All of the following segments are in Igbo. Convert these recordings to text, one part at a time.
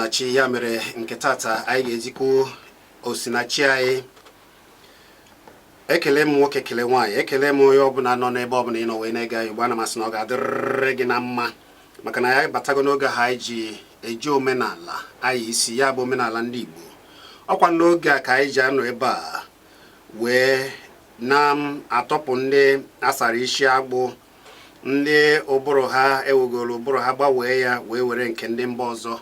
Osinachi ya mere nke tata anyị ga-ejikwu Osinachi anyị. Ekele m nwoke kele nwaanyị, ekele m onye ọbụla nọ n'ebe ọbụla ị nọ wee na-ege anyị. Ana masị na ọ ga-adịrịrị gị na mma maka na anyị batago n'oge ha anyị ji eji omenala anyị isi ya bụ omenala ndị Igbo. Ọkwa n'oge a ka anyị ji anọ ebe a wee na-atọpụ ndị asara isi agbụ, ndị ụbụrụ ha ewegoro ụbụrụ ha gbanwee ya wee were nke ndị mba ọzọ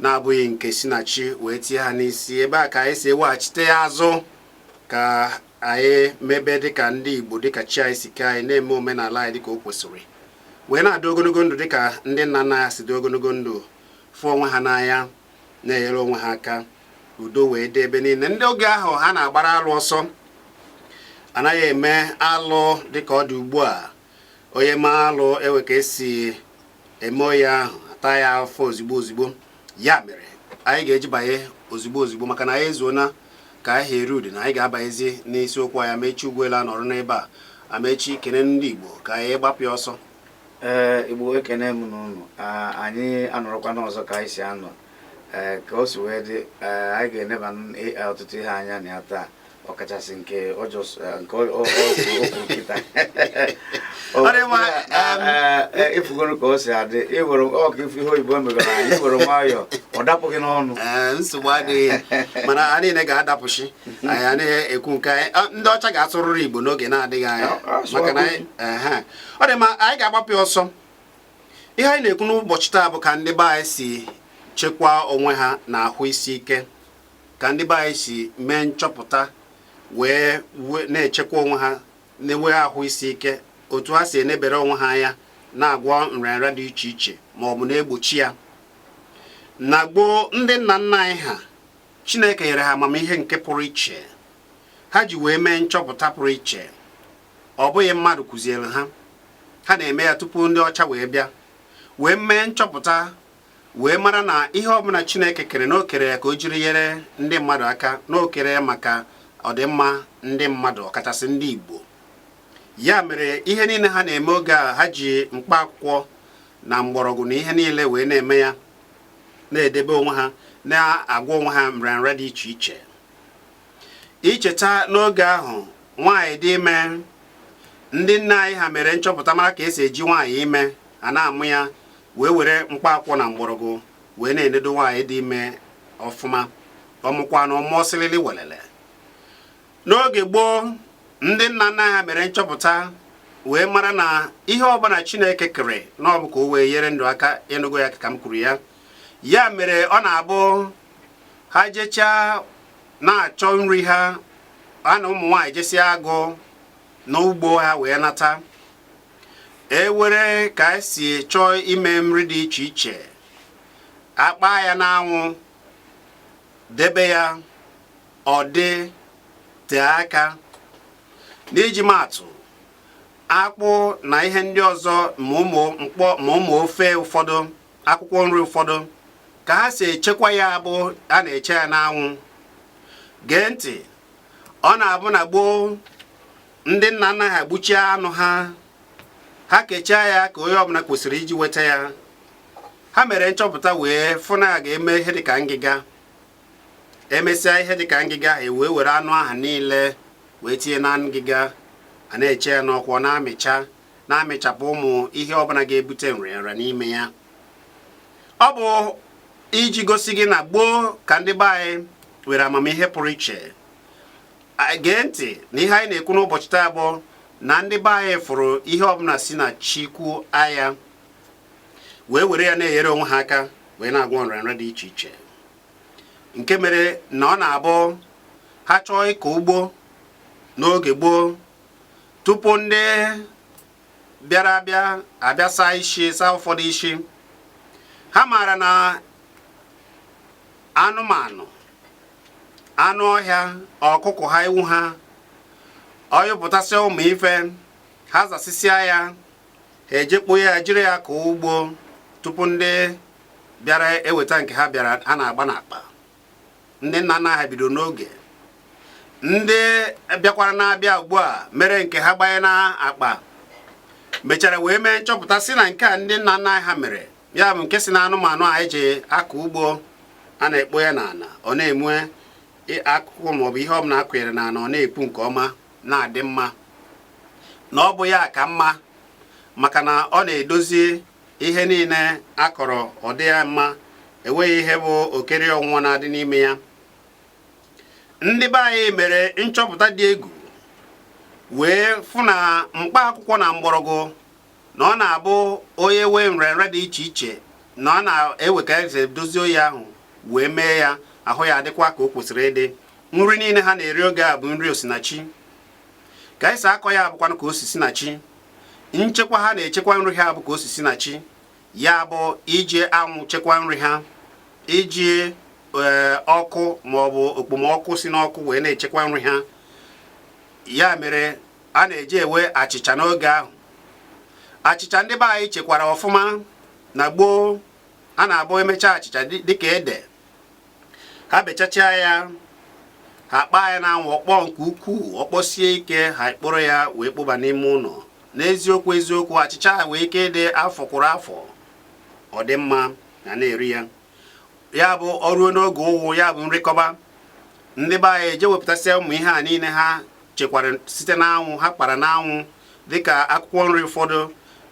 na-abụghị nke Osinachi wee tie ha n'isi. Ebe a ka anyị si eweghachite ya azụ ka anyị mebe dịka ndị Igbo, dịka chi anyị si ke anyị na-eme omenala anyị dịka o kwesịrị, wee na-adị ogologo ndụ dịka ndị nna nna ya si dị ogologo ndụ, fụ onwe ha n'anya, na-enyere onwe ha aka, udo wee dị ebe niile. Ndị oge ahụ ha na-agbara alụ ọsọ, anaghị eme alụ dịka ọ dị ugbu a. Onye ma alụ ewe ka esi eme ya ahụ ata ya afọ ozigbo ozigbo. Ya mere anyị ga-eji banye ozigbo ozigbo maka na anyị ezuona ka anyị eri udi na anyị ga-abanyezi n'isiokwu anyị. Amechi Ugwuela nọrọ n'ebe a. Amechi, kene ndị Igbo ka anyị gbapụ ya ọsọ. Igbo ekene m n'ụlọ, anyị anọrọkwa n'ọzọ ka anyị si anọ. Ka o si wee dị, anyị ga-eneba ọtụtụ ihe anya na ya taa, ọkachasị nke okwu nkịta. Ifugoro ka o si adị, iwere ọka ifu ihe oyibo megara anyị, iwere nwayọọ ọ dapụghị n'ọnụ. Nsogbu adịghị, mana anyị niile ga-adapụchi. Anyị anaghị ekwu nke anyị, ndị ọcha ga-asụrụrụ Igbo n'oge na-adịghị anya maka na ọ dị ma anyị ga-agbapụ ọsọ. Ihe anyị na-ekwu n'ụbọchị taa bụ ka ndị be anyị si chekwaa onwe ha na ahụ isi ike, ka ndị be anyị si mee nchọpụta wee na-echekwa onwe ha na-enwe ahụ isi ike, otu ha si enebere onwe ha anya na-agwọ nrịanrịa dị iche iche ma ọ bụ na-egbochi ya. Na gboo, ndị nna nna anyị ha, Chineke nyere ha amamihe nke pụrụ iche, ha ji wee mee nchọpụta pụrụ iche. Ọ bụghị mmadụ kụziere ha, ha na-eme ya tupu ndị ọcha wee bịa wee mee nchọpụta, wee mara na ihe ọbụla Chineke kere na o kere ya ka o jiri nyere ndị mmadụ aka, na o kere ya maka ọdịmma ndị mmadụ, ọkachasị ndị Igbo. Ya mere ihe niile ha na-eme oge a, ha ji mkpa akwụkwọ na mgbọrọgwụ na ihe niile wee na-eme ya, na-edebe onwe ha, na-agwa onwe ha nrịanrịa dị iche iche. Icheta n'oge ahụ nwaanyị dị ime, ndị nna anyị ha mere nchọpụta mara ka esi eji nwaanyị ime a na-amụ ya, wee were mkpa akwụkwọ na mgbọrọgwụ wee na-enedo nwaanyị dị ime ọfụma, ọmụkwa na ọmụọsịlịlị welele. N'oge gboo, ndị nna nna ha mere nchọpụta wee mara na ihe ọbụla Chineke kere na ọ bụ ka o wee nyere ndụ aka, ịnụgo ya ka m kwuru ya. Ya mere ọ na-abụ ha jechaa na-achọ nri ha, na ụmụ nwaanyị jesia agụ n'ugbo ha wee nata, ewere ka esi chọọ ime nri dị iche iche, akpa ya n'anwụ, debe ya ọ dị tee aka. N'iji maatụ, akpụ na ihe ndị ọzọ ma ụmụ ofe ụfọdụ, akwụkwọ nri ụfọdụ, ka ha si echekwa ya bụ a na-eche ya n'anwụ. Gee ntị, ọ na-abụ na gboo, ndị nna nna ha gbuchie anụ ha kechaa ya ka onye ọbụla kwesịrị iji weta ya. Ha mere nchọpụta wee fụ na a ga-eme ihe dịka ngịga. Emesịa ihe dịka ngịga, wee were anụ ahụ niile wee tinye na ngịga, a na-eche ya n'ọkwọ, na-amịchapụ ụmụ ihe ọbụla ga-ebute nrịanrịa n'ime ya. Ọ bụ iji gosi gị na gboo ka ndị be anyị were amamihe pụrụ iche. Gee ntị na ihe anyị na-ekwu n'ụbọchị taa bụ na ndị be anyị fụrụ ihe ọbụla si na Chukwu anya, wee were ya na-enyere onwe ha aka, wee na-agwọ nrịanrịa dị iche iche. Nke mere na ọ na-abụ ha chọọ ịkọ ugbo n'oge gboo, tupu ndị bịara abịa saa ụfọdụ isi, ha maara na anụmanụ, anụ ọhịa, ọkụkọ ha, ewu ha, ọyụpụtasịa ụmụ ife, ha zasịsịa ya, ha ejekpo ya, jiri ya ka ugbo, tupu ndị bịara eweta nke ha bịara, ha na-agba n'akpa. Ndị nna nna ha bido n'oge, ndị bịakwara na-abịa ugbu a mere nke ha gbanye n'akpa, mechara wee mee nchọpụta si na nke a ndị nna nna ha mere, ya bụ nke si na anụmanụ a eji akọ ugbo a na-ekpo ya n'ala ọ na-enwe akụkụ maọbụ ihe ọ bụla akụnyere n'ala ọ na-epu nke ọma na-adị mma na ọ bụ ya ka mma maka na ọ na-edozi ihe niile akọrọ ọ dị ya mma enweghị ihe bụ okere ọnwụnwa na-adị n'ime ya. Ndị be anyị mere nchọpụta dị egwu wee fụ na mkpa akwụkwọ na mgbọrọgwụ na ọ na-abụ onye wee nrịanrịa dị iche iche na ọ na-ewe ka eze dozie oyi ahụ wee mee ya ahụ ya adịkwa ka o kwesịrị ịdị. Nri niile ha na-eri oge a bụ nri osinachi ka esi akọ ya abụkwanụ ka osisi na chi. Nchekwa ha na-echekwa nri ha bụ ka osisi na chi, ya bụ iji anwụ chekwa nri ha, iji ọkụ maọbụ okpomọkụ si n'ọkụ wee na-echekwa nri ha. Ya mere a na-eji ewe achịcha n'oge ahụ. Achịcha ndị be anyị chekwara ọfụma na gboo. A na-abụ emechaa achịcha dịka ede, ha bechachaa ya, ha kpaa ya n'anwụ ọkpọọ nke ukwuu, ọkpọsie ike, ha kpụrụ ya wee kpụba n'ime ụlọ. N'eziokwu eziokwu achịcha ha wee ike ịdị afọ kwụrụ afọ ọ dị mma na na-eri ya. Ya bụ ọrụ n'oge ụwụ, ya bụ nrịkọba. Ndị be anyị eje wepụtasịa ụmụ ihe a niile ha chekwara site n'anwụ, ha kpara n'anwụ, dịka akwụkwọ nri ụfọdụ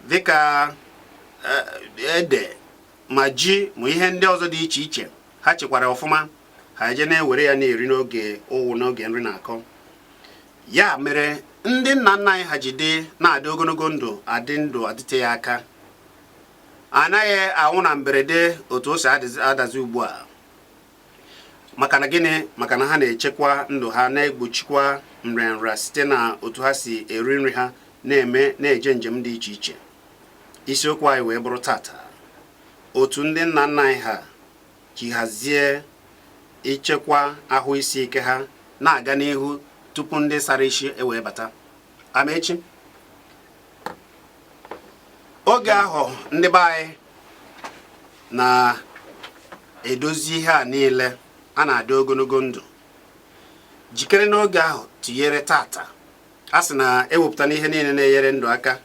dịka ede ma ji ma ihe ndị ọzọ dị iche iche ha chekwara ọfụma. Ha eje na-ewere ya na-eri n'oge ụwụ, n'oge nri na-akọ. Ya mere ndị nna nna anyị ha jide na-adị ogologo ndụ, adị ndụ adịte ya aka, anaghị anwụ na mberede otu o si adazi ugbu a. Maka na gịnị? Maka na ha na-echekwa ndụ ha, na-egbochikwa nrịanrịa site na otu ha si eri nri ha, na-eje njem dị iche iche. Isiokwu anyị wee bụrụ tata otu ndị nna nna anyị ha ji hazie ichekwa ahụ isi ike ha na-aga n'ihu tupu ndị sara isi ewee bata. Amechi, oge ahụ ndị be anyị na-edozi ihe a niile, a na-adị ogologo ndụ. Jikere n'oge ahụ tinyere tata, a sị na ewepụta n'ihe niile na-enyere ndụ aka.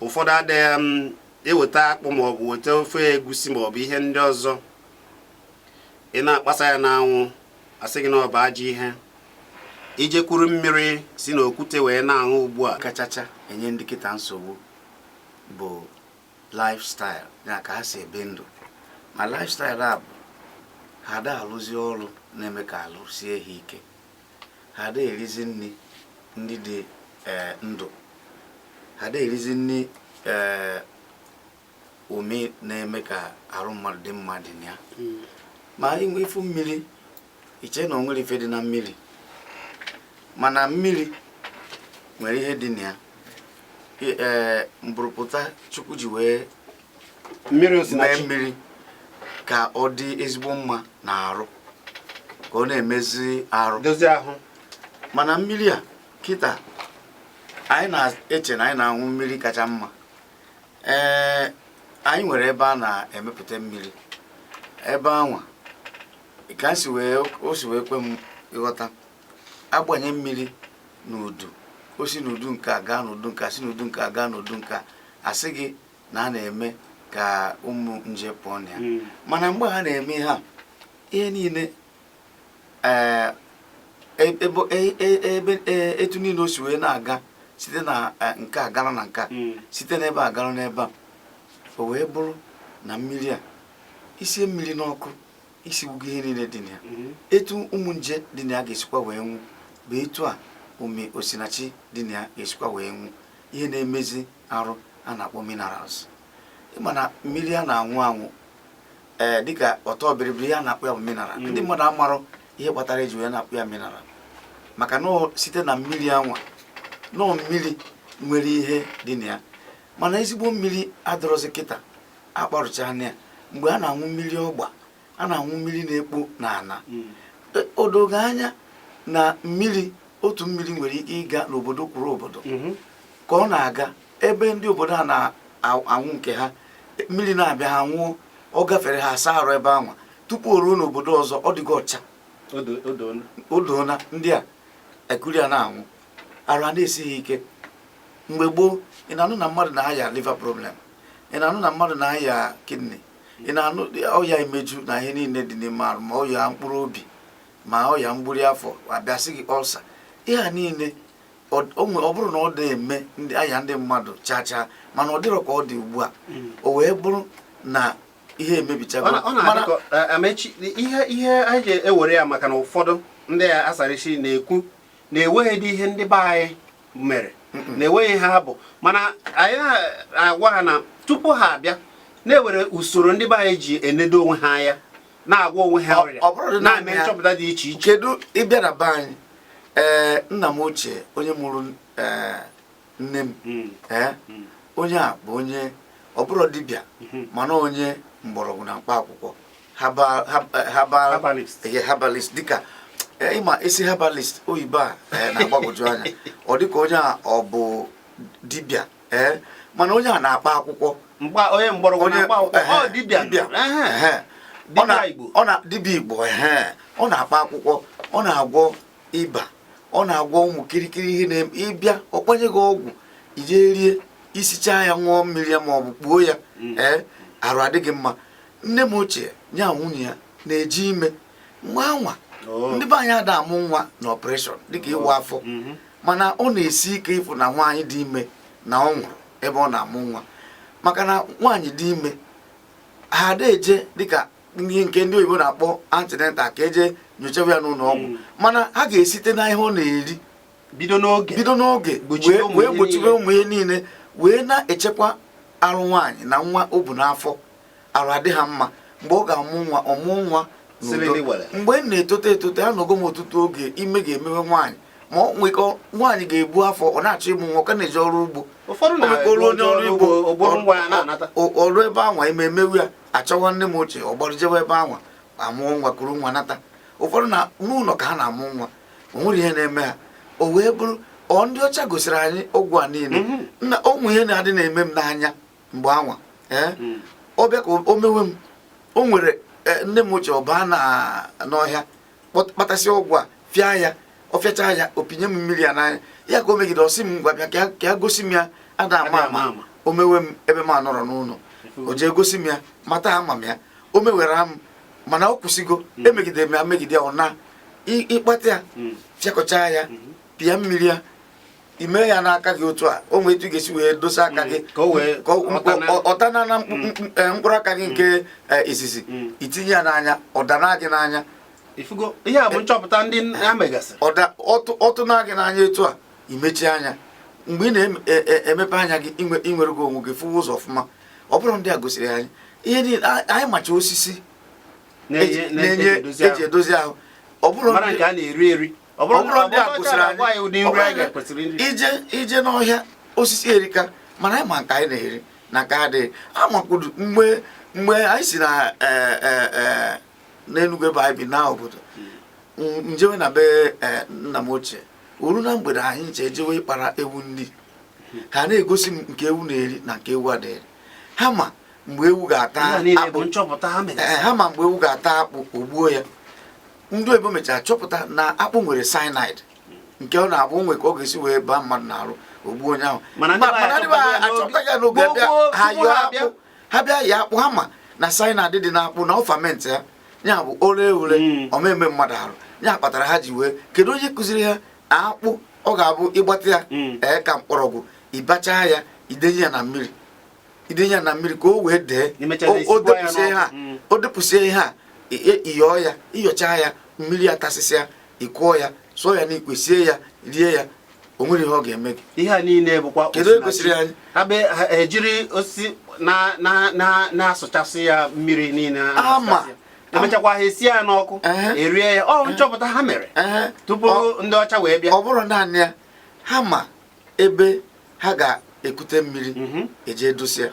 Ụfọdụ adịghị eweta akpụ maọbụ weta ofe egusi maọbụ ihe ndị ọzọ, ị na-akpasa ya n'anwụ, asị gị na ọ bụ ajọ ihe. Ijekwuru mmiri si n'okwute wee na-aṅụ ugbu a kachacha enye ndị kịta nsogbu bụ lifestyle, ya ka ha si ebe ndụ. Ma lifestyle a bụ ha ada alụzi ọrụ na-eme ka alụ sie ha ike, ha ada erizi nri ndị dị ndụ, ha ada erizi nri ome na-eme ka arụ mmadụ dị mma dị na ya. Ma inwe ifu mmiri, iche na o nwere ife dị na mmiri, mana mmiri nwere ihe dị na ya. Mbụrụpụta Chukwu ji wee mee mmiri ka ọ dị ezigbo mma na arụ, ka ọ na-emezi arụ, dozie ahụ. Mana mmiri a kịta anyị na-eche na anyị na-aṅụ mmiri kacha mma. Anyị nwere ebe a na-emepụta mmiri, ebe anwa ka o si wee kwe m ịghọta. Agbanye mmiri n'udu, o si n'udu nke a gaa n'udu nke a, si n'udu nke a gaa n'udu nke a, asị gị na a na-eme ka ụmụ nje pụọ na ya. Mana mgbe ha na-eme ha ihe niile, etu niile o si wee na-aga site na nke a gara na nke a, site n'ebe a gara n'ebe a, o wee bụrụ na mmiri a isie mmiri n'ọkụ, isi wugo ihe niile dị na ya. Etu ụmụ nje dị na ya ga-esikwa wee nwụ bụ etu a ome osinachi dị na ya ga-esikwa wee nwụ. Ihe na-emezi arụ a na-akpọ minerals. Ịma na mmiri a na-anwụ anwụ dịka ọtọ biribiri ya na-akpọ ya bụ mineral. Ndị mmadụ amarọ ihe kpatara eji wee na-akpọ ya mineral, maka na site na mmiri anwa, nọọ mmiri nwere ihe dị na ya. Mana ezigbo mmiri adọrọzi kịta akparụcha anya ya. Mgbe a na-anwụ mmiri ọgba, a na-anwụ mmiri na-ekpo n'ala, o dogo anya na mmiri, otu mmiri nwere ike ịga n'obodo kwuru obodo, ka ọ na-aga ebe ndị obodo a na-anwụ nke ha, mmiri na-abịa ha nwụọ, ọ gafere ha asa arụ ebe anwa, tupu o ruo n'obodo ọzọ ọ dịgo ọcha, o doona ndị a ekuri a na-anwụ, arụ a na-esighị ike. Mgbe gboo, ị na-anụ na mmadụ na-aya liver problem, ị na-anụ na mmadụ na-aya kidney, ị na-anụ ọya imeju na ihe niile dị n'ime arụ ma ọya mkpụrụ obi ma ọya mgburi afọ abịasị gị ọlsa ihe a niile ọ bụrụ na ọ na-eme ndị anya ndị mmadụ chaa mana ọ dịrọ ka ọ dị ugbu a o wee bụrụ na ihe emebichago Amechi ihe anyị ji ewere ya maka na ụfọdụ ndị asarịchi na-ekwu na-enweghị dị ihe ndị be anyị mere na-enweghị ha bụ mana anyị na-agwa ha na tupu ha abịa na-ewere usoro ndị be anyị ji enedo onwe ha anya na-agwa onwe ha ọrịa na-eme nchọpụta dị iche iche. Kedu ịbịa na be anyị nna m ochie onye mụrụ nne m onye a bụ onye ọ bụrụ dibịa mana onye mgbọrọgwụ na mkpa akwụkwọ herbalist dịka ịma isi herbalist oyibo a na-agbagwoju anya ọ dịka onye a ọ bụ dibịa mana onye a na-akpa akwụkwọ onye mgbọrọgwụ na-akpa akwụkwọ dibịa dibịa Igbo ọ na-akpa akwụkwọ ọ na-agwọ ịba ọ na-agwọ ụmụ kirikiri ihe na-eme ịbịa ọ kwanye gị ọgwụ ije rie isichaa ya ṅụọ mmiri ya ma ọ bụ kpuo ya arụ adịghị mma. Nne m ochie nya nwunye ya na-eji ime nwa anwa ndị be anyị ada amụ nwa na ọpreshọn dịka ịwa afọ mana ọ na-esi ike ịfụ na nwaanyị dị ime na ọ nwụrụ ebe ọ na-amụ nwa maka na nwaanyị dị ime ha ada eje dịka ihe nke ndị oyibo na-akpọ antenatal ka eje nyochawa ya n'ụlọ ọgwụ mana ha ga-esite na ihe ọ na-eri bido n'oge wee gbochiwe ụmụ ihe niile wee na-echekwa arụ nwaanyị na nwa o bu n'afọ arụ adị ha mma mgbe ọ ga-amụ nwa ọmụọ nwa n'udo. Mgbe m na-etote anọgo m ọtụtụ oge ime ga-emewe nwaanyị ma ọ nwekọ nwaanyị ga-ebu afọ ọ na-achọ ịmụ nwa ka na-eje ọrụ ugbo omekolu onye ọrụ ugbo ọrụ ebe anwa ime emewu ya achọwa nne m ochie ọ gbarụjewe ebe anwa amụọ nwa kuru nwa nata. Ụfọdụ na n'ụlọ ka ha na-amụ nwa o nwere ihe na-eme ha o wee bụrụ ndị ọcha gosiri anyị ọgwụ a niile na ụmụ ihe na-adị na-eme m n'anya mgbe anwa ọ bịa ka o mewe m o nwere nne m ochie ọba n'ọhịa kpatasị ọgwụ a fịa ya ọ fịachaa ya opinye m mmiri ya n'anya ya ka o megide ọsị m ngwa bịa ka ya gosi m ya ada ama o mewe m ebe m anọrọ n'ụlọ o jee gosi m ya mata ama m ya o mewere m mana ọ kwụsịgo emegide m ya megide ọ na ịkpata ya fịakọchaa ya pịa mmiri ya ime ya n'aka gị otu a o nwee etu ga-esi wee dosa aka gị ọtana na mkpụrụ aka gị nke isisi itinye ya n'anya ọdana gị n'anya ihe a bụ nchọpụta ndị a megasịrị ọtụ na gị n'anya etu a imechi anya mgbe ị na-emepe anya gị inwere gị onwe gị fụ ụzọ ọfụma. Ọ bụrụ ndị a gosiri anyị ihe niile anyị macha osisi na-enye eji edozi ahụ ọ bụrụ ndị a na-eri ọ bụrụ ndị a gosiri anyị ije n'ọhịa osisi erika mana anyị ma nke anyị na-eri na nke adịghị amakwudu mgbe anyị si na n'Enugu ebe anyị bi na obodo njewe na be nna m ochie oru na mgbede anyị nche ejewe ịkpara ewu nri ha na-egosi m nke ewu na-eri na nke ewu adịghị ha ma mgbe ewu ga-ata akpụ ogbuo ya. Ndị oyibo mechara chọpụta na akpụ nwere cyanide nke ọ na-abụ nwe ka ọ ga-esi wee baa mmadụ n'arụ ogbuo onye ahụ mana achọpụta ya n'oge ha bịa ya akpụ ha ma na cyanide dị n'akpụ na ọ famenti ya bụ ore omeme mmadụ arụ ya kpatara ha ji wee kedu onye kụziri ha na akpụ ọ ga-abụ ịgbata ya ka mkpọrọgwụ ịbacha ya idenye ya na mmiri ka o wee dee o depụsie ihe a iyọọ ya iyọchaa ya mmiri ya tasịsịa ịkụọ ya sụọ ya n'ikwe sie ya rie ya o nwere ihe ọ ga-eme gị. Ihe a niile bụkwa kedu egosiri anyị ha ejiri osisi na-asụchasị ya mmiri niile emechakwa ha esi ya n'ọkụ erie ya ọ nchọpụta ha mere tupu ndị ọcha wee bịa. Ọ bụrụ naanị ya ha ma ebe ha ga-ekute mmiri eje edosia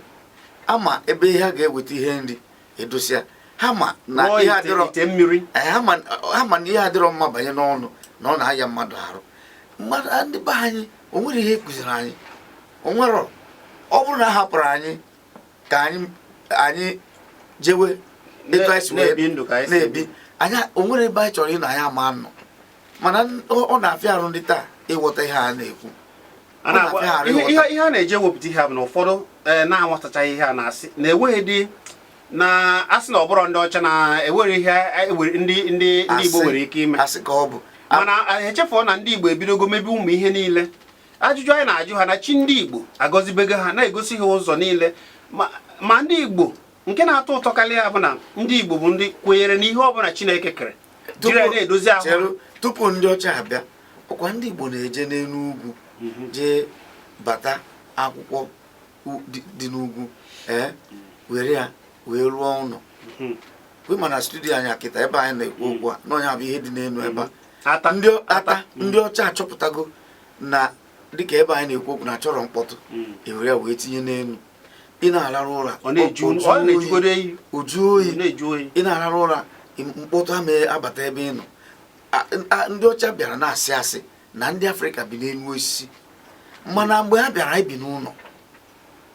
ama ebe ha ga-eweta ihe nri edosia ha ma na ihe adịrọ mma banye n'ọnụ na ọ na-aya mmadụ arụ. Ndị be anyị o nwere ihe kụziri anyị o nwere ọ bụrụ na a hapụrụ anyị ka anyị jewe etu anyị si wee na-ebi anya o nwere ebe anyị chọrọ ị na ya ma nọ mana ọ na-afịa arụ ndị taa ịghọta ihe a na-ekwu. Ihe a na-eje wepụta ihe a bụ na ụfọdụ na-amatachaghị ihe a na-asị na enweghị dị na asị na ọbụrụ ndị ọcha na ewere ihe ndị Igbo nwere ike ime asị ka ọ bụ mana echefuo na ndị Igbo ebidogo mebe ụmụ ihe niile. Ajụjụ anyị na-ajụ ha na chi ndị Igbo agọzibego ha na-egosi ha ụzọ niile ma ndị Igbo nke na-atọ ụtọ karịa bụ na ndị Igbo bụ ndị kwenyere n'ihe ọbụla Chineke kere jiri na-edozi ahụ. Tupu ndị ọcha abịa ọkwa ndị Igbo na-eje n'elu ugwu jee bata akwụkwọ dị n'ugwu were ya wee rụọ ụlọ. Ma na studio anyị akịta ebe anyị na-ekwu okwu a n'ọnya bụ ihe dị n'elu ebe a ndị ọcha achọpụtago na dịka ebe anyị na-ekwu okwu na achọrọ mkpọtụ ewere ya wee tinye n'elu. Ị na-ararụ ụra oju oyi ị na-ararụ ụra mkpọtụ ama abata ebe ị nọ. Ndị ọcha bịara na-asị asị na ndị Afrịka bi n'elu osisi mana mgbe ha bịara anyị bi n'ụlọ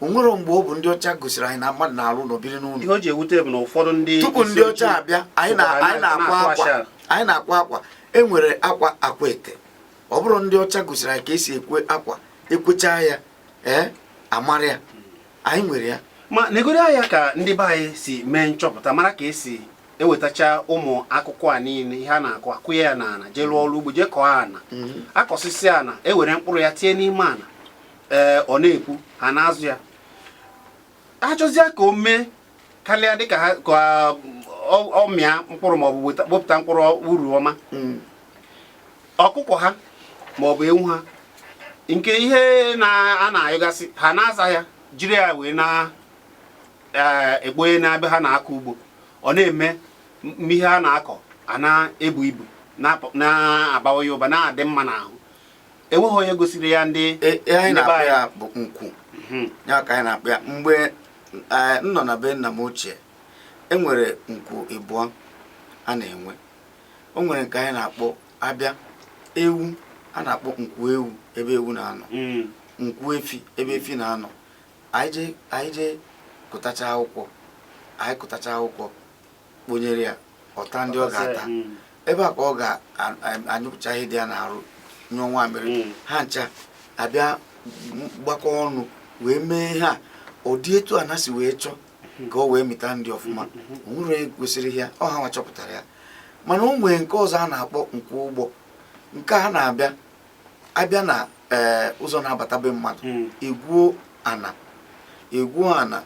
o nwere mgbe ọ bụ ndị ọcha gosiri anyị na mmadụ na-arụ ụlọ biri n'ụlọ. Ihe o ji ewute bụ na ụfọdụ ndị tupu ndị ọcha abịa anyị na-akwa akwa enwere akwa ete. Ọ bụrụ ndị ọcha gosiri anyị ka esi ekwe akwa ekwecha ya amara ya anyị nwere ya. Ma negoro anya ka ndị be anyị si mee nchọpụta mara ka esi ewetacha ụmụ akụkọ a niile ihe a na-akụ akụ ya n'ala jee rụọ ọrụ ugbo jee kọọ ana akọsịsị ana ewere mkpụrụ ya tinye n'ime ana ọ na-ekwu ha na-azụ ya. Achọzie ka o mee karịa dịka ha ka ọ mịa mkpụrụ maọbụ wepụta mkpụrụ uru ọma. Ọkụkọ ha maọbụ ewu ha nke ihe a na-ayọgasị ha na-aza ya jiri ya wee na-egboye n'ebe ha na-akọ ugbo. Ọ na-eme ihe a na-akọ a na-ebu ibu na-abawa ya ụba na-adị mma n'ahụ. Enweghị onye gosiri ya ndị anyị na-akpọ ya bụ nkwụ ya ka anyị na-akpọ ya. Mgbe m nọ na be nna m ochie enwere nkwụ ịbụọ a na-enwe. O nwere nke anyị na-akpọ abịa ewu a na-akpọ nkwụ ewu ebe ewu na-anọ, nkwụ efi ebe efi na-anọ. Anyị je kụtacha akwụkwọ kponyere ya ọta ndị ọ ga-ata ebe a ka ọ ga-anyụpụcha ihe dị ya n'arụ nyụọ nwamịrị. Ha ncha abịa gbakọ ọnụ wee mee ihe a ụdị etu a na-si wee chọọ ka ọ wee mịta ndị ọfụma. Onwere kwesịrị ya ọ ha nwa chọpụtara ya. Mana o nwere nke ọzọ a na-akpọ nkwụ ụgbọ. Nke a na-abịa na ụzọ na-abata be mmadụ egwuo ana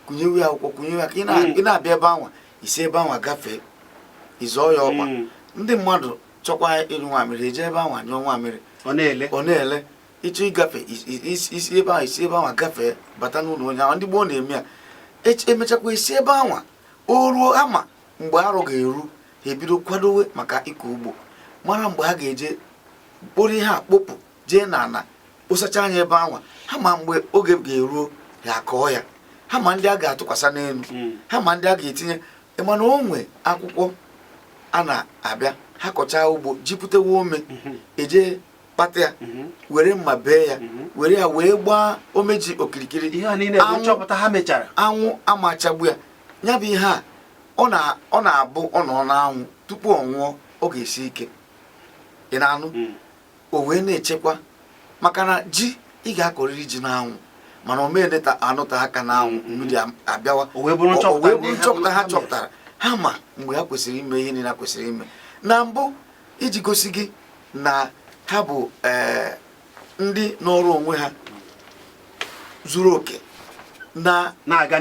kụnyewe ya akwụkwọ kụnyewe ya ka ị na-abịa ebe anwa isi ebe anwa gafee ịzọọ ya ọkpa. Ndị mmadụ chọkwa ịrụ nwamịrị eje ebe anwa nyụọ nwamịrị ọ na-ele ịchọ ịgafe isi ebe anwa gafee bata n'ụlọ onye ahụ. Ndị gboo na-eme ya emechakwa isi ebe anwa o ruo ama mgbe arụ ga-eru ha ebido kwadowe maka ịkọ ugbo mara mgbe ha ga-eje kpụrụ ihe a kpopụ jee n'ala kposacha anya ebe anwa. Ha ma mgbe oge ga-eruo ha akọọ ya. Ha ma ndị a ga-atụkwasị n'elu ha ma ndị a ga-etinye. Mana o nwe akwụkwọ a na-abịa ha kọchaa ugbo jipụtewa ome eje kpata ya were mma bee ya were ya wee gbaa omeji okirikiri. Ihe a niile bụ nchọpụta ha mechara. Anwụ amachagbu ya ya bụ ihe a ọ na-abụ ọ nọ n'anwụ tupu ọ nwụọ ọ ga-esi ike. Ị na-anụ o wee na-echekwa maka na ji ị ga-akọrịrị ji n'anwụ mana o mee anụta aka n'anwụ mmiri abịawa. O wee bụrụ nchọpụta ha chọpụtara ha ma mgbe ha kwesịrị ime ihe niile ha kwesịrị ime na mbụ iji gosi gị na ha bụ ndị n'ọrụ onwe ha zuru oke na-aga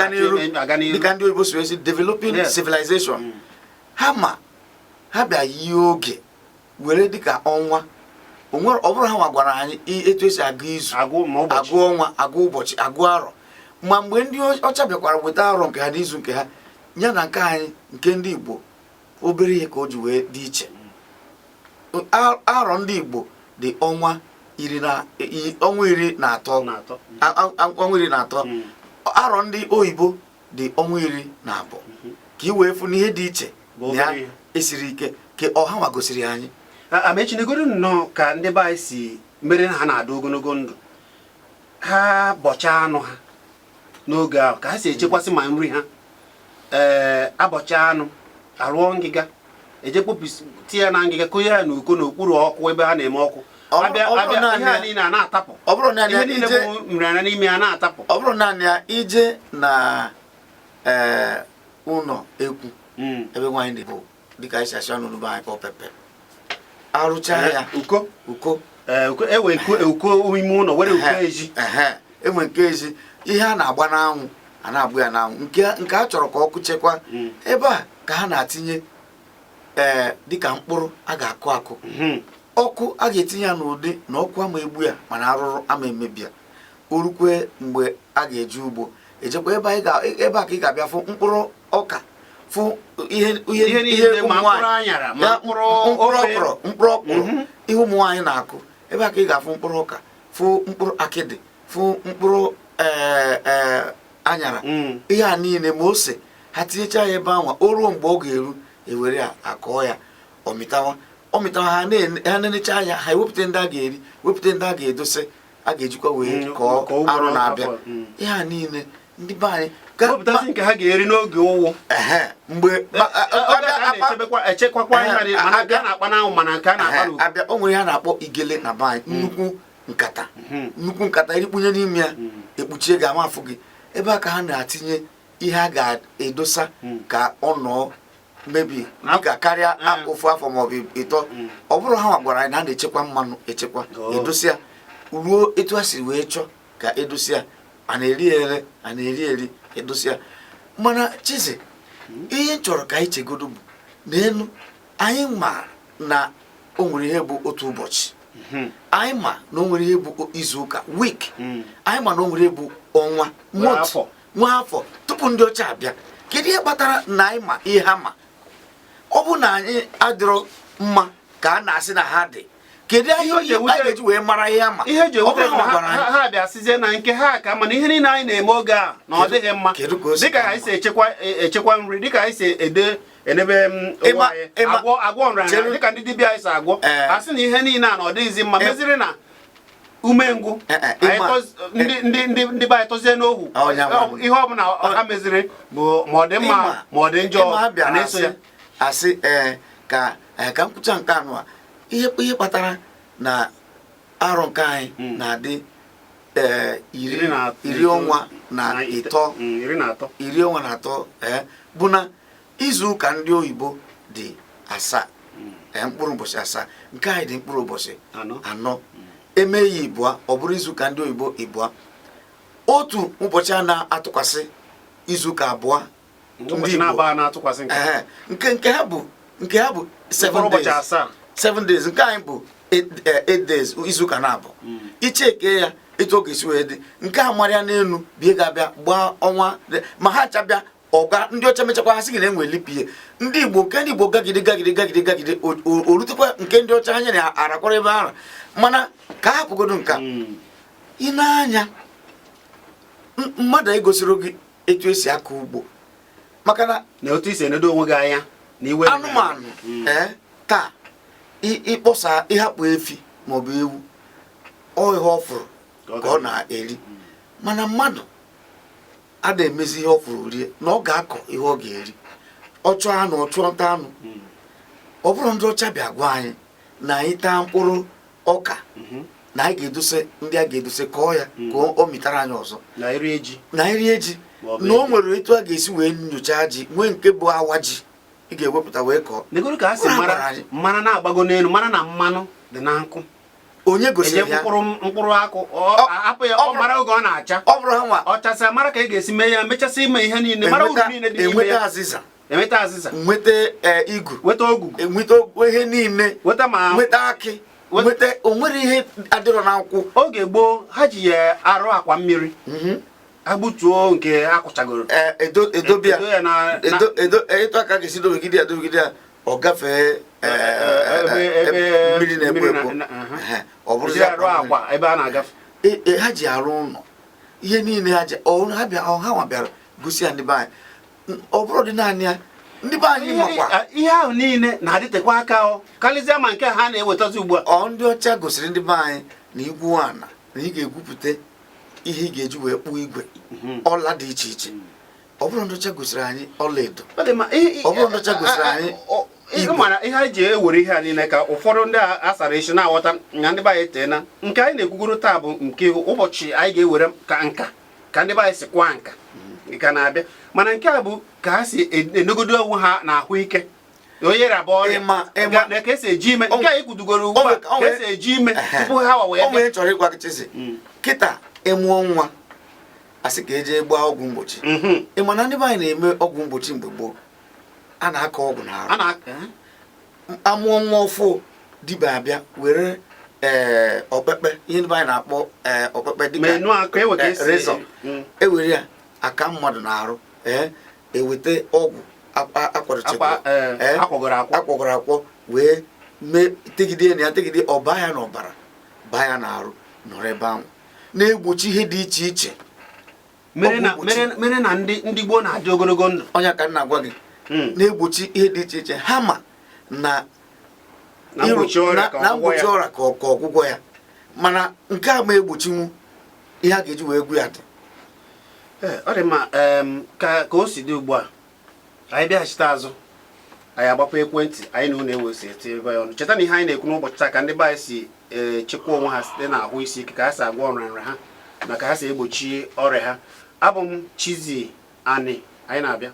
n'iru dịka ndị oyibo si esi developing civilization. Ha bịa yie oge were dịka ọnwa. Ọ bụrụ ha nwa gwara anyị etu esi agụ izu agụ ọnwa agụ ụbọchị agụ arọ. Ma mgbe ndị ọcha bịakwara weta arọ nke ha n'izu nke ha ya na nke anyị nke ndị Igbo obere ihe ka o ji wee dị iche. Arọ ndị Igbo dị ọnwa iri na atọ. Arọ ndị oyibo dị ọnwa iri na abụọ. Ka i wee fụ n'ihe dị iche na ya esiri ike ka ọha nwa gosiri anyị. Amechi negoro nnọọ ka ndị be anyị si mere na ha na-adị ogologo ndụ. Ha bọchaa anụ ha n'oge ahụ ka ha si echekwasị ma nri ha. Abọchaa anụ arụọ ngịga eje kpopụti ya na ngịga konye ya n'uko n'okpuru ọkụ ebe ha na-eme ọkụ. Abịa ihe a niile a na-atapụ. Ihe niile bụ nrịanrịa n'ime ya na-atapụ. Ọ bụrụ naanị ya ije na ụlọ ekwu ebe nwaanyị na-ebo dịka anyị si asị ọnụ n'ụba anyị kpọ pepe arụcha ya uko ewe uko ime ụlọ were uko ezi enwe nke ezi ihe a na-agba n'anwụ a na-agbụ ya n'anwụ nke a chọrọ ka ọkụ chekwa ebe a ka ha na-atinye dịka mkpụrụ a ga-akụ ọkụ a ga-etinye ya n'ụdị na ọkụ ama egbu ya mana arụrụ ama emebi ya orukwe mgbe a ga-eji ugbo ejekwa ebe a ka ị ga-abịa fụ mkpụrụ ọka fụ ihe ụmụ ọkwụrụ ihe ụmụ nwaanyị na-akụ ebe a ka ị ga-afụ mkpụrụ ọka fụ mkpụrụ akịdị fụ mkpụrụ anyara ihe a niile ma ose ha tinyecha ya ebe anwa o ruo mgbe ọ ga-eru ewere ya akọọ ya ọmịtawa ha na-enecha anya ha ewepụta ndị a ga-eri wepụta ndị a ga-edose a ga-ejikwa wee kọọ arụ na-abịa ihe a niile ndị be anyị nke ha ga-eri n'oge ụwụ mgbe echekwakwa na-akpa n'anwụ mana nke a na-akpa abịa o nwere ihe a na-akpọ igele na be anyị nnukwu nkata erikpunye n'ime ya ekpuchie ga-ama afụ gị ebe a ka ha na-atinye ihe a ga-edosa ka ọ nọọ mebi dịka karịa ofu afọ maọbụ ịtọ ọ bụrụ ha gwara anyị na a na-echekwa mmanụ echekwa edosia ruo etu a si wee chọọ ka edosia a na-eri eri edosia mana Chizi ihe chọrọ ka anyị chegodo bụ n'elu anyị ma na o nwere ihe bụ otu ụbọchị anyị ma na o nwere ihe bụ izu ụka week anyị ma na o nwere ihe bụ ọnwa nwa afọ tupu ndị ọcha abịa kedu ihe kpatara na anyị ma ihe ha ma ọ bụ na anyị adịrọ mma ka a na-asị na ha dị kedu ihe anyị ga-eji wee mara ihe ama ihe eji ewute ha bịa sizie na nke ha ka mana ihe niile anyị na-eme oge a na ọ dịghị mma dịka anyị si echekwa nri dịka anyị si edebe agwọ nrịanrịa dịka ndị dibịa anyị si agwọ a sị na ihe niile a na ọ dịghịzi mma meziri na umengwụ ndị be anyị tọzie n'ohu ihe ọbụla ha meziri bụ ma ọ dị mma ma ọ dị njọ na-eso ya asị ka m kwucha nke anụ a ihe kpatara na arọ nke anyị na-adị iri ọnwa na atọ bụ na izu ụka ndị oyibo dị 7 mkpụrụ ụbọchị 7 nke anyị dị mkpụrụ ụbọchị 4 eme ya ịbụa ọ bụrụ izu ụka ndị oyibo ịbụa otu ụbọchị a na-atụkwasị izu ụka abụọ nke ha bụ 7 days nke anyị bụ 8 days izu ụka na-abụ icheke ya etu oge si wee dị nke a mara ya n'elu bie ga-abịa gbaa ọnwa ma ha chabịa ọga ndị ọcha mechakwa ha sị gị na enwe lipie ndị Igbo gagide orutekwa nke ndị ọcha anya na-arakwara ebe ara mana ka ha pụgodo nka ị na-anya mmadụ egosiri gị etu esi akọ ugbo maka na otu isi enedo onwe gị anya na iwe anụmanụ taa ịkpọsa ịhapụ efi maọbụ ewu ọ ihe ọ fụrụ ka ọ na-eri mana mmadụ a na-emezi ihe ọ fụrụ rie na ọ ga-akọ ihe ọ ga-eri ọ chọọ anụ ọ chụọ nta anụ ọ bụrụ ndị ọcha bịa gwa anyị na anyị taa mkpụrụ ọka na anyị ga-edose ndị a ga-edose kọọ ya ka ọ mịtara anyị ọzọ na iri eji na o nwere etu a ga-esi wee nyocha ji nwee nke bụ awa ji ị ga-ewepụta wee kọọ negoro ka a sị mmanụ na-agbago n'elu mara na mmanụ dị na nkụ onye gosiri ya mkpụrụ akụ apụ ya ọ mara oge ọ na-acha ọ bụrụ ha nwa ọ chasịa mara ka ị ga-esi mee ya mechasị ime ihe niile mara uru niile dị n'ime ya enweta azịza nweta igu nweta ogu nweta ihe niile nweta akị nweta onwere ihe adịrọ na nkwụ oge gboo ha ji ya arụ akwa mmiri agbutuo nke akwụchagoro edobia etu aka ga-esi dobegide ya ọ gafee mmiri na-ekpo ekpo ọ bụrụ arụ akwa ebe a na-agafe ha ji arụ ụlọ ihe niile ha ji ha bịara gosi ya ndị be anyị ọ bụrụ dị naanị ya ndị be anyị makwa ihe ahụ niile na-adịtekwa aka karịsịa ma nke ha na-ewetazi ugbu a ndị ọcha gosiri ndị be anyị na igwu ana na ị ga-egwupụta ihe ị ga-eji wee kpụọ igwe ọla dị iche iche ọ bụrụ ndị ọcha gosiri anyị ọla edo ọ bụrụ ndị ọcha gosiri anyị mara ihe anyị ji ewere ihe a niile ka ụfọdụ ndị asara esi na-aghọta na ndị be anyị teena nke anyị na-ekwugoro taa bụ nke ụbọchị anyị ga-ewere ka ndị be anyị si kwa nka ka na-abịa mana nke a bụ ka ha si enogodo onwe ha na ahụike onye raba ọrịa na ka esi eji ime nke a ikwudugoro ugbu a ka esi eji ime tupu ha wee onwe chọrọ ịgwa gị kịta ịmụọ nwa asị ka eje gbaa ọgwụ mgbochi ị ma na ndị be anyị na-eme ọgwụ mgbochi mgbe gboo a na-akọ ọgwụ n'arụ amụọ nwa ọfụ dibịa abịa were okpekpe ihe ndị be anyị na-akpọ okpekpe dịka rezọ ewere ya aka mmadụ na-arụ eweta ọgwụ akwọgoro akwọ wee mee tegide ya tegide ọba ya n'ọbara baa ya na-arụ nọrọ ebe ahụ na-egbochi ihe dị iche iche mere na ndị gboo na-adị ogologo ndụ onye ka nna gwa gị na-egbochi ihe dị iche iche ha ma na mgbochi ọrịa ka ọgwụgwọ ya mana nke a ma egbochinwu ihe a ga-eji wee gwu ya dị ọ dị mma ka o si dị ugbu a anyị bịaghachite azụ anyị agbapụ ekwentị anyị na ụlọ ewesi eti ebe ọnụ cheta na ihe anyị na-ekwu n'ụbọchị taa ka ndị be anyị si echekwa onwe ha site na ahụ isi ike ka ha si agwọ nrịanrịa ha na ka ha si egbochi ọrịa ha abụ m Chizzy Ani anyị na-abịa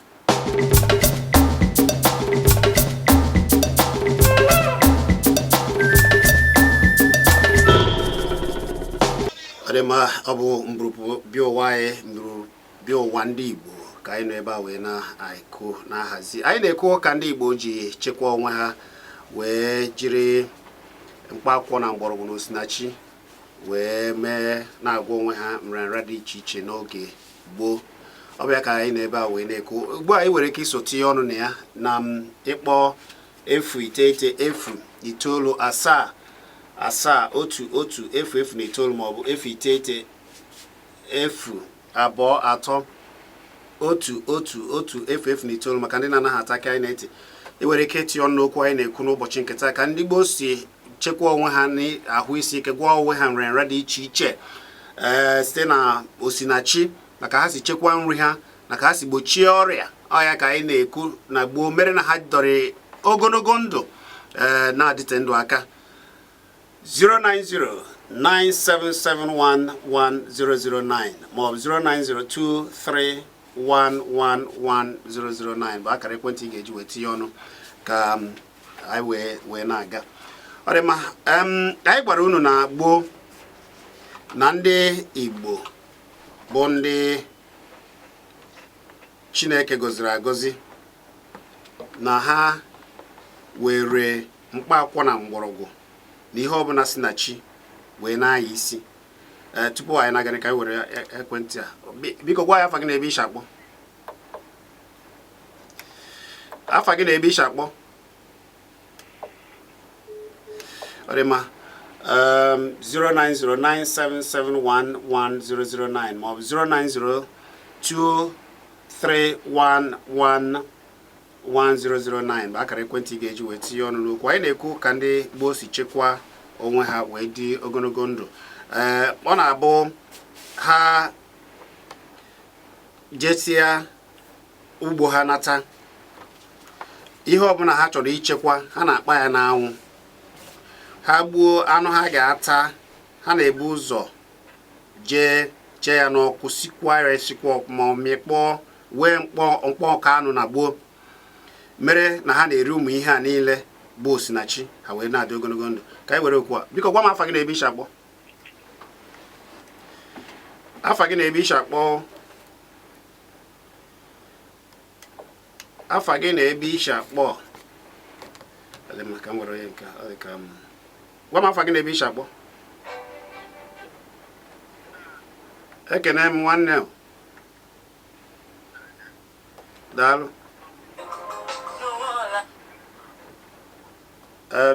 ọdịma ọ bụ mburupu bịa ụwa anyị mburu bịa ụwa ndị Igbo ka anyị nọ ebe a wee na-ekwu na-ahazi anyị na-ekwu ka ndị Igbo ji chekwa onwe ha wee jiri mkpaakwụkwọ na mgbọrọgwụ na osinachi wee mee na-agwọ onwe ha nrịanrịa dị iche iche n'oge gboo ọ bịa ka anyị nọ ebe a wee na-ekwu ugbu a anyị nwere ike iso tinye ọnụ na ya na ịkpọ 09977 maọbụ 09922 maka ndị na-anaghị ata ka anyị na-eti ị nwere ike tinye ọnụ n'okwu anyị na-ekwu n'ụbọchị nke taa ka ndị Igbo si chekwa onwe ha n'ahụ isi ike gwọọ onwe ha nrịanrịa dị iche iche site na osinachi na ka ha si chekwa nri ha na ka ha si gbochie ọrịa ọya ka anyị na-ekwu na gboo mere na ha dọrọ ogologo ndụ na-adịte ndụ aka 09097711009 maọbụ 09023111009 bụ akara ekwentị ị ga-eji wee tinye ọnụ ka anyị wee na-aga ọ dị mma anyị gwara unu na gboo na ndị Igbo bụ ndị Chineke gọziri agọzi na ha were mkpaakwụkwọ na mgbọrọgwụ na ihe ọbụla si na chi wee na-aya isi tupu anyị na-aga ka anyị were ekwentị a biko gwa ya afa gị na ebe ishi akpọ afa gị na ebe ishi akpọ ọ dị mma 09097711009 maọbụ 09023111009 bụ akara ekwentị ị ga-eji wee tinye ọnụ n'okwu anyị na-ekwu ka ndị Gboo si chekwa onwe ha wee dị ogologo ndụ ọ na-abụ ha jesia ugbo ha nata ihe ọbụla ha chọrọ ichekwa ha na-akpa ya n'anwụ ha gbuo anụ ha ga-ata ha na-ebu ụzọ jee chee ya n'ọkụ sikwa ya esikwa ọkụma mịkpọọ wee mkpọ ọka anụ na gboo mere na ha na-eri ụmụ ihe a niile bụ osinachi ha wee na-adị ogologo ndụ ka anyị were okwu a biko gwa m afa gị na-ebe ishi akpọ afa gị na-ebe ishi akpọ afa gị na-ebe ishi akpọ ka m were onye nke gwa m afa gị na-ebe ishi akpọ ekene m nwanne daalụ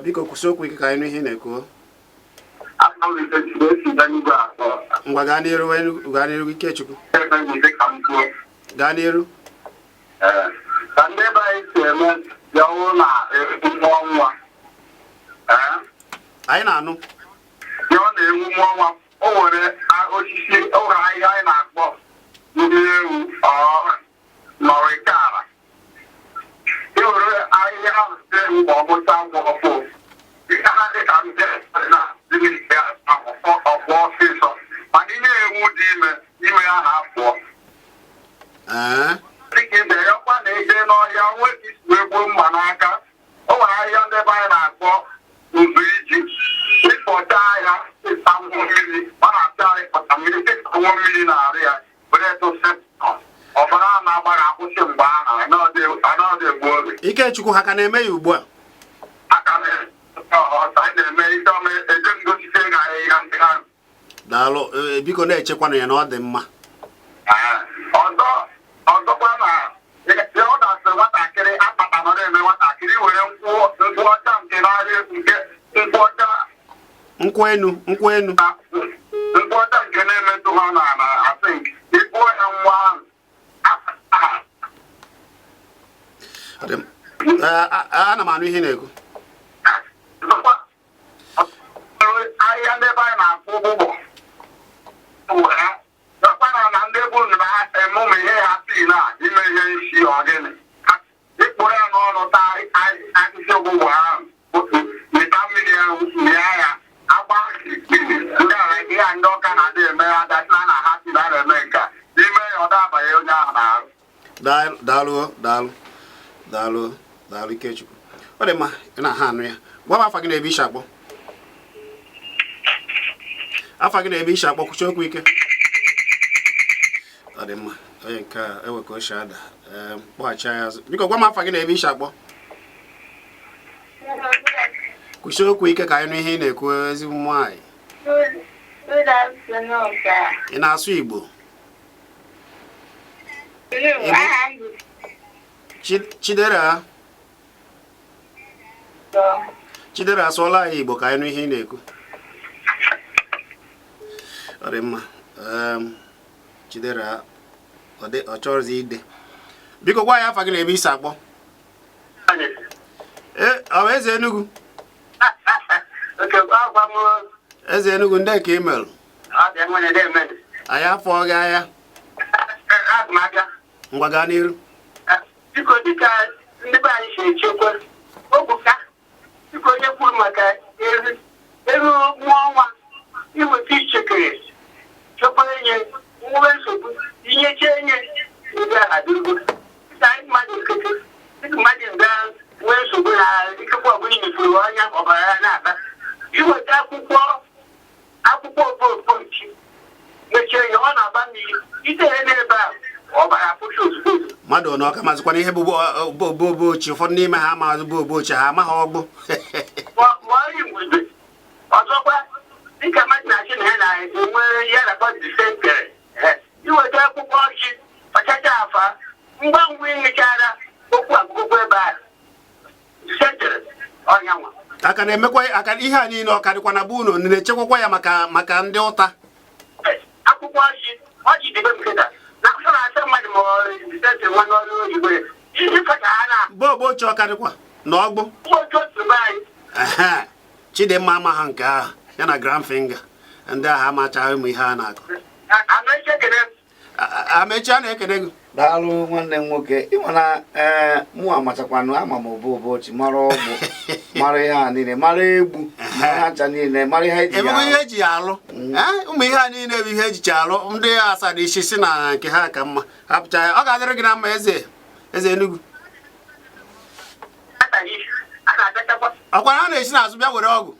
biko kwụsị okwu ike ka anyị nụ ihe na-ekwu ngwa gaa n'iru Ikechukwu gaa n'iru ka ndị ebe anyị si eme bịawụ na ọnwa anyị na-anụ ya ọ na-ewu ọnwa o nwere osisi ụra ahịhịa anyị na-akpọ ndị ewu nọrịkara ewere ahịhịa ahụ site ewu ma ọ bụcha ngwa ọfụ ihe ha dị ka ndị na ọgbọ ọsịsọ mana ihe ewu dị ime ya ha apụọ dị Ikechukwu ha ka na-eme ya ugbu a daalụ biko na-echekwanụ ya na ọ dị mma ọzọkwa na ọ dasịrị nwatakịrị akpata nọ na-eme nwatakịrị were nkwụ ọcha nke n'ahịa nke nkwụ ọcha nkwụ enu nkwụ ọcha nke na-emetụ ha na asink ịkpụọ ya nwa ahụ ana m anụ ihe na-ekwu ahịhịa ndị ebe anyị na-akwụ ụgbọ na ndị bụrụ na eme ụmụ ihe ha si na ime ihe isi ọgịnị ịkpụrụ ya n'ọnụ taa akịsị ọgbụgbọ ahụ mịta mmiri ahụ mịa ya agba ndị ala gị ya ndị ọka na-adị eme ya dasịna na ha si na eme nka ime ya ọ dabanye onye ahụ n'ahụ daalụ Ikechukwu ọ dị mma ị na-aha anụ ya gwa m afa gị na-ebe isi akpọ kwuchi okwu ike ọ dị mma onye nke a ewe ka o si ada kpọghachi ya azụ biko gwa m afa gị na-ebe isi akpọ kwuchi okwu ike ka anyị nụ ihe ị na-ekwu ezigbo nwaanyị ị na-asụ Igbo Chidera asụọla anyị Igbo ka anyị nụ ihe ị na-ekwu ọ dị mma Chidera ọ chọrọzi ide biko gwa ya afa gị na-ebe isi akpọ ọ bụ Eze Enugu Eze Enugu ndị ka imelụ anyị afọ gị ahịa ngwa gaa n'iru biko dịka ndị be anyị si echekwa obuka biko onye kwuru maka eru ọnwa iweta ichekere chekwara enye nwe nsogbu inyecha enye ndị agha dịgo dịka mmadụ nkịtị dịka mmadụ nga nwee nsogbu na ikekwe ọbụla imefuru ọnya ọbara ya na-aba iweta akwụkwọ obochi mechie enye ọ na-agba mmiri itere n'ebe a ọbara pụcha ozugbo mmadụ ọ ọka mazịkwana ihe bụ bobochi ụfọdụ n'ime ha amaghị bobochi ha amaghị ọgbụ ọzọkwa dịka mmadụ na-achị na ya na-enwe ya na disentere iweta akwụkwọ ọchị ọchacha afa ngwa ngwa ịnyechara okwu agụgụ ebe a disentere ọnyanwa aka na-emekwa aka ihe a niile ọka dịkwa na bụ unu na-echekwakwa ya maka ndị ụta akwụkwọ ọchị dịbe nkịta na asọ na-asọ mmadụ ma disentere nwa n'ọrụ oyibo iji fata ha na bobochi ọka dịkwa na ọgbụ otu otu be anyị Chidimma amaghị nke ahụ ya na Grand Finger ndị ahụ amachaghị ụmụ ihe a na-akụ Amechi a na-ekene gị daalụ nwanne m nwoke ịma na mụ amachakwanụ ama m obochi mara ọgbụ mara ihe a niile mara egbu ha ncha niile mara ihe eji ebe ihe eji ya alụ ụmụ ihe a niile bụ ihe ejicha alụ ndị asara isi si na nke ha ka mma hapụcha ya ọ ga-adịrị gị na mma eze Enugu ọkwara ha na-esi n'azụ bịa were ọgwụ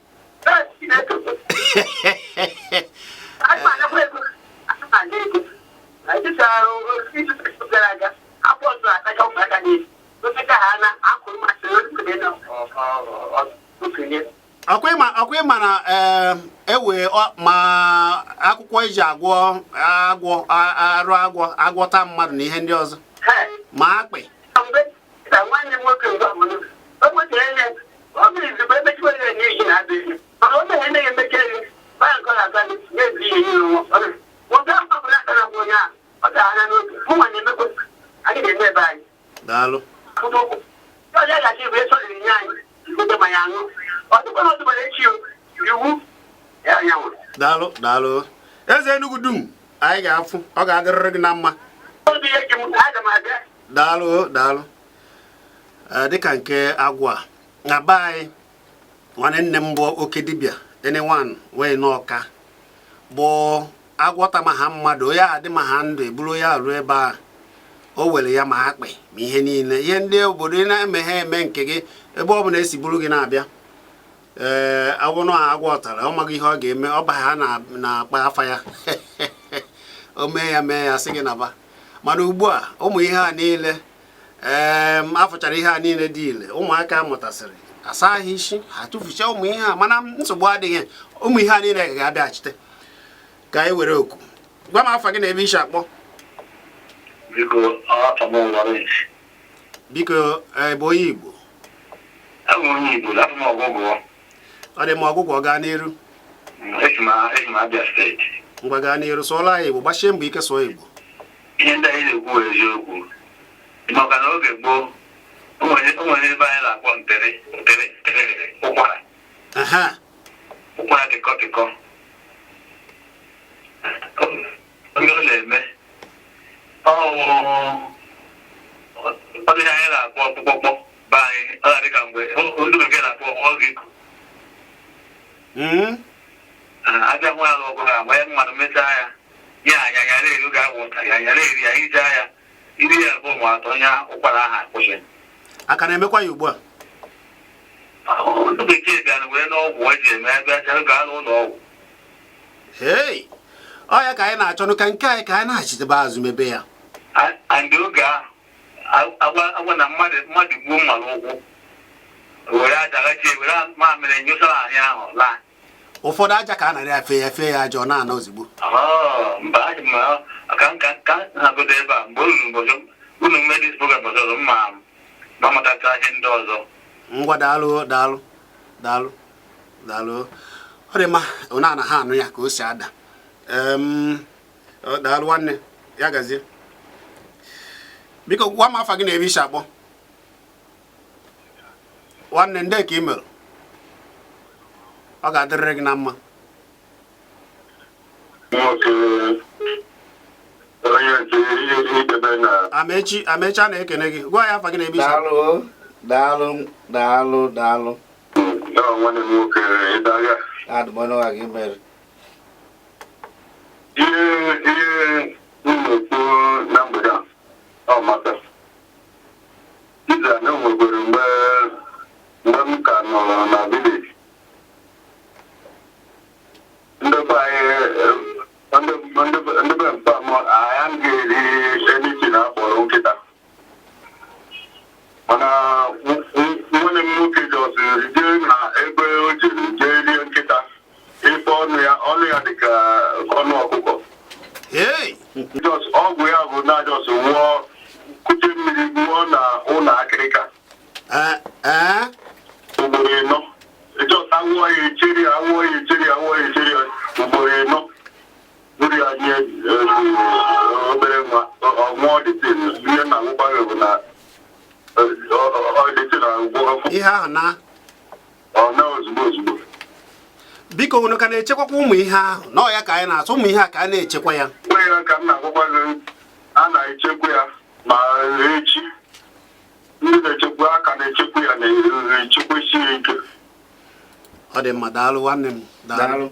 ọkwa ịma na ewe ma akwụkwọ eji agwọta mmadụ na ihe ndị ọzọ ma akpị daalụ daalụ Eze Enugu dum anyị ga-afụ ọ ga-adịrịrị gị na mma daalụ dịka nke agwa na be anyị nwanne nne m bụ oke dibịa anyone wee n'ọka bụ agwọta ma ha mmadụ ya adị ma ha ndụ eburu ya ruo ebe a o were ya ma akpị ma ihe niile ihe ndị obodo na-emeghe eme nke gị ebe ọ bụla esi buru gị na-abịa agwụnụ a agwọtara ọ maghị ihe ọ ga-eme ọ ba ha na-akpa afa ya o mee ya sị gị naba mana ugbu a ụmụ ihe a niile afụchara ihe a niile dị ile ụmụaka mụtasịrị asa ha isi ha tụfucha ụmụ ihe a mana nsogbu adịghị ụmụ ihe a niile ga-abịaghachite ka anyị were oku gwa m afa gị na ebe isi akpọ biko bụ onye Igbo ọ dị ma ọgwụgwọ gaa n'iru ngwa gaa n'iru sụọla anyị Igbo gbachie mbọ ike sụọ Igbo ihe ndị anyị na-ekwu eziokwu maka na oge gboo o nwere ebe anyị na-akpọ ntere ụkwara tịkọ onye ọ na-eme ọ dịghị anyị na-akpọ ọkpụkpọ be anyị ọ ga-adị ka mgbe ndị bekee na-akpọ ọgịkụ abịa nwa ya n'ọgụ ha mgbe mmadụ mechaa ya ya anyanya na-eri ga-awụ ụta ya anya na-eri ya ijaa ya iri ya bụ ma atọ nya ụkwara aha akwụsị aka na-emekwa ya ugbu a ndị bekee bịara were n'ọgwụ eji eme ebe gaa n'ụlọ ọgwụ ọ ya ka anyị na-achọnụ ka nke anyị ka anyị na-achitebe azụ mebe ya andị oge ahụ agwa na mmadụ gbuo mma n'ụkwụ were aja gachie were mamịrị nyụsara anyị ahụ laa ụfọdụ aja ka a narị efe ya aja ọ na-ana ozugbo mba aja ma ka ha godo ebe a mgbe unu medis program ọzọ ma amụtata ihe ndị ọzọ ngwa daalụ ọ dị mma ụna na ha anụ ya ka o si ada daalụ nwanne ya gazie biko gwa m afa gị na ebe isi akpọ nwanne ndị ka ị mere ọ ga-adịrịrị gị na mma Amechi a na-ekene gị gwa ya afa gị na ebe isi daalụ nwanne m nwoke ịdagha adụmọnụwa gị mere ihe na-ekwu na mgbede a ọ maka iza na nwegwere mgbe m ka nọrọ na vileji ndị be mpa m anya ga-eri eniti na akpọrọ nkịta mana nwanne m nwoke jọsiri jee na ebe o jiri jee rie nkịta ife ọnụ ya dịka ọnụ ọkụkọ ọgwụ ya bụ na jọs wụọ kute mmiri gbuo na ụlọ akịrịka ugboro ịnọ jọs awụọ ya echeri ugboro ịnọ nri ya nye obere nwa ọnwụọ dịtin ihe na nwụkwaghị bụ na ihe ahụ na ozugbo biko unu ka na-echekwakwa ụmụ ihe ahụ na ọ ya ka anyị na-atụ ụmụ ihe a ka a na-echekwa ya ya ka m na-agwakwa gị a na-echekwa ya ma echi ndị na-echekwa aka na-echekwa ya na-echekwasi ya ike ọ dị mma daalụ nwanne m daalụ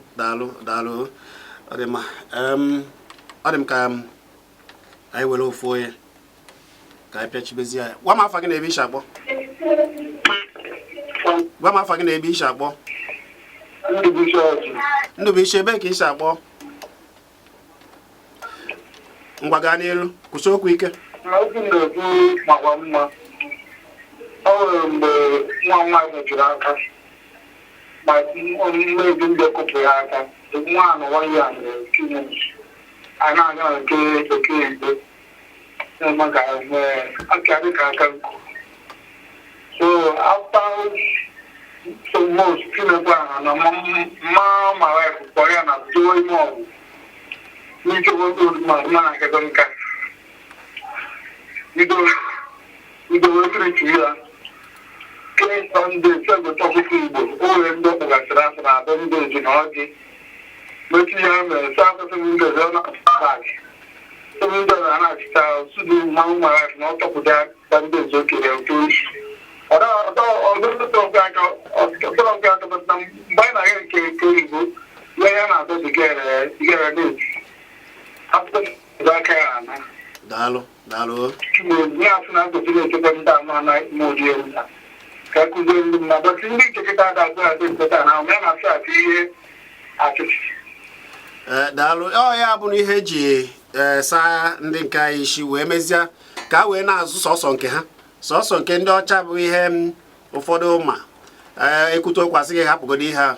ọ dị mma ọ dị m ka anyị were ofu onye ka anyị pịachibezi ya gwa m afa gị na ebe isi akpọ Ndụbụisi ebe ka isi akpọ ngwa gaa n'iru kwụsị okwu ike makwa mma ọ nwere mgbe nwa nwaanyị mechiri aka ma mmebi ndị kụpụrụ aka nwa anụ nwanyị a mere kinye a na-anya nke bekee igbe maka aka dịka aka nku so after so most kinekwa na ma wife kpọrọ ya na tụọ ime ọgwụ n'ike ma na akịdọ nka ido wetriti ya ke sọnde segụta ọkụkọ igbo o nwere ndị ọkpụgasịrị asị na adọ ndị eji na ọjị mechi ya mere sa asụsụ ndị ọzọ na bag ndị ọzọ na-achịta sudu mmanwụ ma wife na ọtọpụta ndị eji okere oke oshi mgbe na ya nke oyibo ya na-azọ digere n'eti aka ya ana daalụ asị na nkozi na-echekwa ndị anụ na odi elu ka akụzie ndị mmadụ ndị nchekịta ada-azụ adị nketa na ya na-asị atụ ihe achịchị daalụ ọ ya bụ na ihe eji saa ndị nke anyị isi wee mezie ka a wee na-azụ sọsọ nke ha sọsọ nke ndị ọcha bụ ihe ụfọdụ ma ekwute okwasị gị hapụgodo ihe a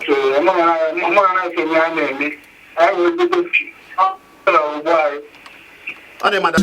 ọ dị mmadụ